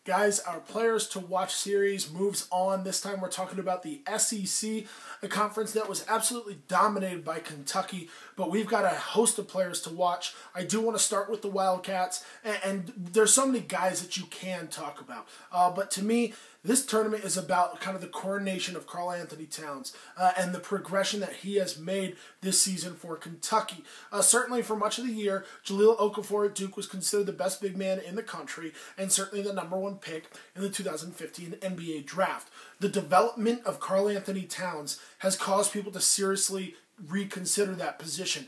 Guys, our Players to Watch series moves on. This time we're talking about the SEC, a conference that was absolutely dominated by Kentucky, but we've got a host of players to watch. I do want to start with the Wildcats, and there's so many guys that you can talk about. But to me, this tournament is about kind of the coronation of Karl-Anthony Towns and the progression that he has made this season for Kentucky. Certainly for much of the year, Jahlil Okafor at Duke was considered the best big man in the country and certainly the #1 pick in the 2015 NBA draft. The development of Karl-Anthony Towns has caused people to seriously reconsider that position.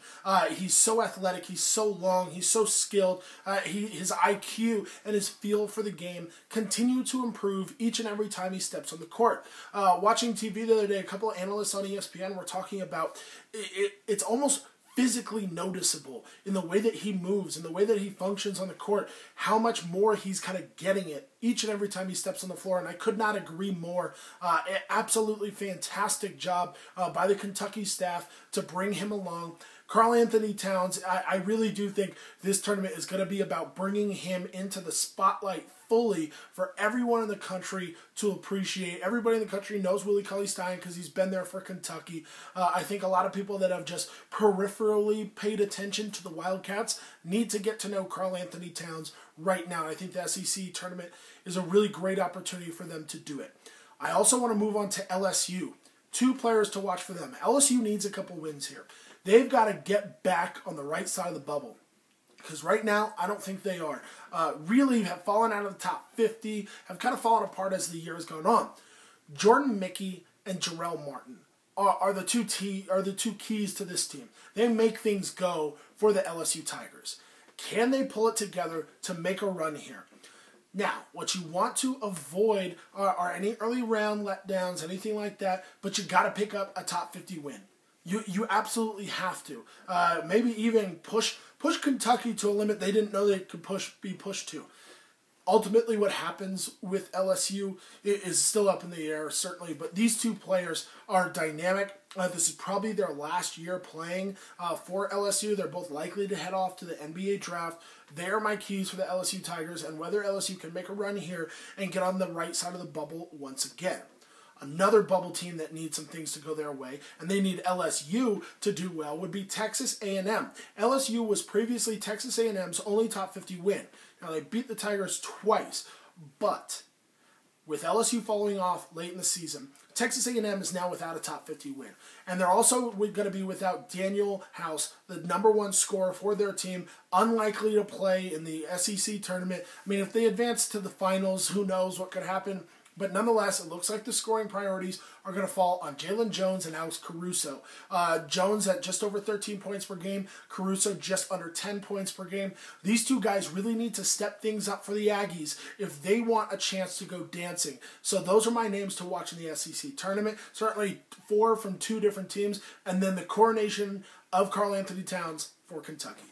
He's so athletic, he's so long, he's so skilled, his IQ and his feel for the game continue to improve each and every time he steps on the court. Watching TV the other day, a couple of analysts on ESPN were talking about it's almost physically noticeable in the way that he moves, in the way that he functions on the court, how much more he's kind of getting it each and every time he steps on the floor, and I could not agree more. Absolutely fantastic job by the Kentucky staff to bring him along. Karl-Anthony Towns, I really do think this tournament is going to be about bringing him into the spotlight fully for everyone in the country to appreciate. Everybody in the country knows Willie Cauley-Stein because he's been there for Kentucky. I think a lot of people that have just peripherally paid attention to the Wildcats need to get to know Karl-Anthony Towns right now. I think the SEC tournament is a really great opportunity for them to do it. I also want to move on to LSU. Two players to watch for them. LSU needs a couple wins here. They've got to get back on the right side of the bubble. Because right now, I don't think they are. Really have fallen out of the top 50, have kind of fallen apart as the year has gone on. Jordan Mickey and Jarrell Martin are the two keys to this team. They make things go for the LSU Tigers. Can they pull it together to make a run here? Now, what you want to avoid are any early round letdowns, anything like that, but you got to pick up a top 50 win. You absolutely have to. Maybe even push Kentucky to a limit they didn't know they could be pushed to. Ultimately, what happens with LSU is still up in the air, certainly, but these two players are dynamic. This is probably their last year playing for LSU. They're both likely to head off to the NBA draft. They are my keys for the LSU Tigers, and whether LSU can make a run here and get on the right side of the bubble once again. Another bubble team that needs some things to go their way, and they need LSU to do well, would be Texas A&M. LSU was previously Texas A&M's only top 50 win. Now, they beat the Tigers twice, but with LSU falling off late in the season, Texas A&M is now without a top 50 win. And they're also going to be without Daniel House, the #1 scorer for their team, unlikely to play in the SEC tournament. I mean, if they advance to the finals, who knows what could happen. But nonetheless, it looks like the scoring priorities are going to fall on Jalen Jones and Alex Caruso. Jones at just over 13 points per game, Caruso just under 10 points per game. These two guys really need to step things up for the Aggies if they want a chance to go dancing. So those are my names to watch in the SEC tournament. Certainly 4 from 2 different teams, and then the coronation of Karl-Anthony Towns for Kentucky.